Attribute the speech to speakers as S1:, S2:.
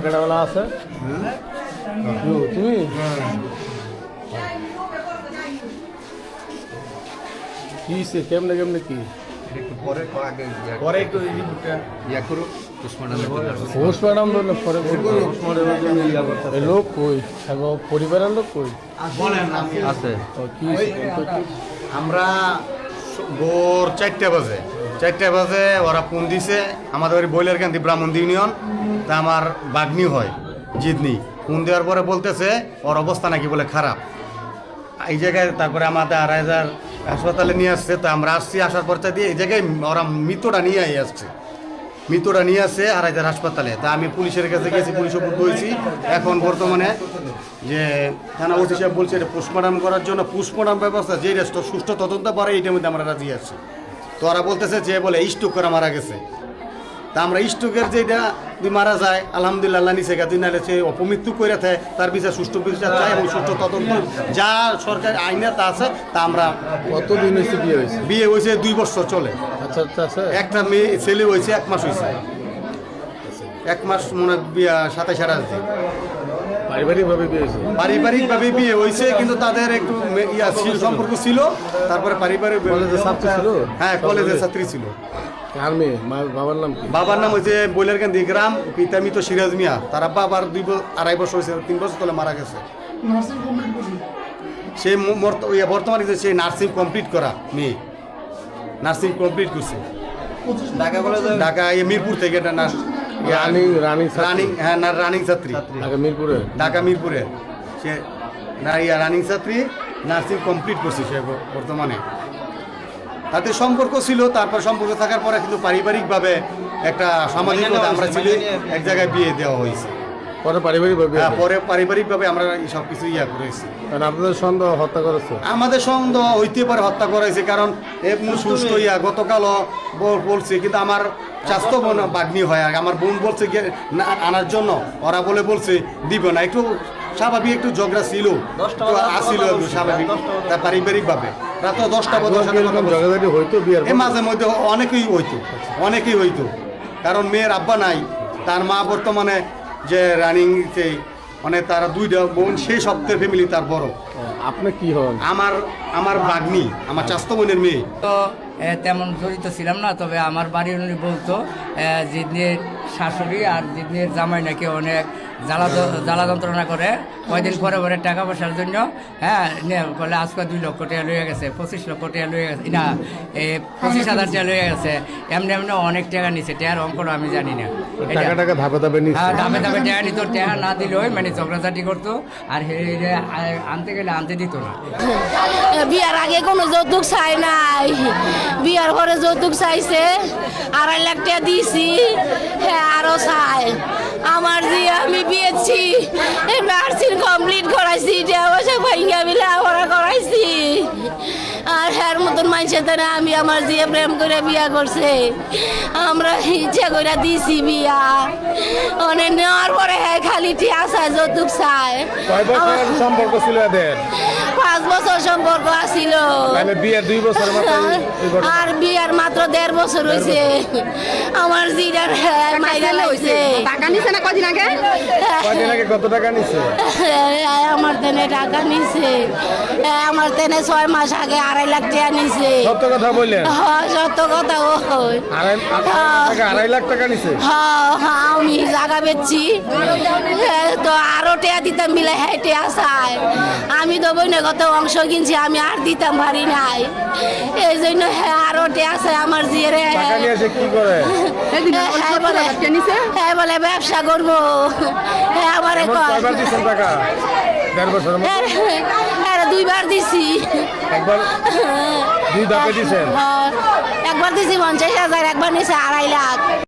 S1: কাটাওয়ালা আছে তুমি কি সে কেমনে কেমনে কি
S2: পরে একটু
S1: পোস্টমর্টম ধরলে পরে লোক কই পরিবারের লোক কই
S2: আছে।
S1: কি
S2: আমরা ভোর 4টা বাজে ওরা ফোন দিছে আমাদের বাড়ি বইলের কান্দি ব্রাহ্মণ ইউনিয়ন। তা আমার বাগ্নি হয় জিদনি ফোন দেওয়ার পরে বলতেছে ওর অবস্থা নাকি বলে খারাপ এই জায়গায়। তারপরে আমাদের 2,500 হাসপাতালে নিয়ে আসছে। তো আমরা আসছি, আসার পর দিয়ে এই জায়গায় ওরা মৃতটা নিয়ে আসছে 2,500 হাসপাতালে। তা আমি পুলিশের কাছে গেছি, পুলিশ উপর হয়েছি। এখন বর্তমানে যে থানা ওসি সাহেব বলছে এটা পোস্টমর্টম করার জন্য পোস্টমর্টম ব্যবস্থা যে রেস্ট সুষ্ঠু তদন্ত করে এইটার মধ্যে আমরা রাজি আছি। তো ওরা বলতেছে যে বলে স্ট্রোক করে মারা গেছে। তা আমরা স্ট্রোকের যেটা মারা যায় আলহামদুলিল্লাহ নিচে গা, তুই নাহলে সে অপমৃত্যু করে থাকে তার বিচার সুষ্ঠু বিচার চাই এবং সুষ্ঠু তদন্ত যা সরকার আইনে তা আছে। তা আমরা
S1: কতদিন হয়েছে
S2: বিয়ে হয়েছে 2 বছর চলে।
S1: আচ্ছা আচ্ছা
S2: একটা মেয়ে ছেলে হয়েছে 1 মাস হয়েছে, 1 মাস মনে 27 দিন। পারিবারিকভাবে বিয়ে হয়েছে, কিন্তু তাদের একটু সম্পর্ক ছিল। তারপরে পারিবারিক
S1: ছাত্রী ছিল,
S2: হ্যাঁ কলেজের ছাত্রী ছিল। বাবার নাম হচ্ছে বৈলারকান্দি গ্রাম, পিতা মৃত সিরাজ মিয়া। তার আব্বা আবার 2-2.5 বছর হয়েছে, 3 বছর তলে মারা গেছে। সে বর্তমানে সে নার্সিং কমপ্লিট করা মেয়ে, নার্সিং কমপ্লিট করছে ঢাকা মিরপুর থেকে। এটা রানিং ছাত্রী ঢাকা মিরপুরে সে রানিং ছাত্রী, নার্সিং কমপ্লিট করছে সে বর্তমানে। তাতে সম্পর্ক ছিল, তারপর সম্পর্ক থাকার পরে কিন্তু পারিবারিকভাবে একটা সামাজিক আমরা ছিল এক জায়গায় বিয়ে দেওয়া হয়েছে। পরে পারিবারিকভাবে আমরা সব কিছু করেছি।
S1: আপনাদের সন্দেহ হত্যা করেছে? আমাদের
S2: সন্দেহ হইতে পারে হত্যা করাইছে, কারণ সুস্থ গতকালও বলছে, কিন্তু আমার স্বাস্থ্য বোন বাগ্নি হয়। আমার বোন বলছে আনার জন্য, ওরা বলছে দিব না। একটু স্বাভাবিক একটু ঝগড়া ছিল, আসছিল স্বাভাবিক পারিবারিকভাবে। রাত 10টা মাঝে মধ্যে অনেকেই হইতো, কারণ মেয়ের আব্বা নাই, তার মা বর্তমানে যে রানিং মানে তারা 2টা বোন, সেই সপ্তাহের ফ্যামিলি তার বড়।
S1: আপনি কি হন?
S2: আমার বাগ্নি, আমার চাচাতো বোনের মেয়ে।
S3: তো তেমন জড়িত ছিলাম না, তবে আমার বাড়ির উনি বলতো জিদনির শাশুড়ি আর জিদনির জামাই নাকি অনেক জ্বালা যন্ত্রণা করে। কয়দিন পরে টাকা পয়সার জন্য বলে আজকে 2 লক্ষ টাকা লইয়া গেছে, 25 লক্ষ টাকা লইয়া গেছে, না 25,000 টাকা লইয়া গেছে। এমনি অনেক টাকা নিছে, টাকার অঙ্কটা আমি জানি না।
S1: ধাপে ধাপে
S3: টাকা নিত, টাকা না দিল মানে ঝগড়াঝাটি করতো, আর আনতে গেলে আনতে দিত না।
S4: বিয়ার আগে কোনো যৌতুক চাই নাই, বিয়ার পরে যৌতুক চাইছে, 2.5 লাখ টাকা দিয়েছি, হ্যাঁ আরো চাই। আমার যে আমি বিয়েছি, নার্সিং কমপ্লিট করাইছি, ভাইঙ্গা মিলে আমরা করাইছি। আর হ্যার মতন মানুষের দ্বারা আমি আমার যে প্রেম করে বিয়া করছে, আমরা ইচ্ছা করে দিছি বিয়া। অনেক নেওয়ার পরে হ্যাঁ খালি আসা যৌতুক চায়।
S1: সম্পর্ক ছিল এদের?
S4: 5 বছর সম্পর্ক আছিল,
S1: বিয়ের 2 বছর
S4: আর বিয়ার মাত্র 1.5 বছর হয়েছে। আমার জিরার মাইরা লাগছে।
S5: টাকা নিছে না কদিন আগে?
S1: কত টাকা নিছে?
S4: আমার তেনে টাকা নিছে, আমার তেনে 6 মাস আগে 2.5 লাখ টাকা নিছে।
S1: সত্য কথা বললেন?
S4: হ্যাঁ সত্য কথা।
S1: 2.5 লাখ টাকা নিছে?
S4: হ্যাঁ আমি জায়গা বেচছি, তো আরো টাকা দিতাম বিলে, হ্যাঁ টাকা চাই। আমি তো বই না কত অংশ কিনছি, আমি আর দিতাম পারি নাই, এই জন্য হ্যাঁ আরো টাকা চাই। আমার জিরে
S1: কি করে?
S4: হ্যাঁ বলে ব্যবসা করবো। হ্যাঁ আমার 2 বার দিছি।
S1: একবার 2 ধাপে দিছেন?
S4: একবার দিছি 50,000, একবার নিছে 2.5 লাখ।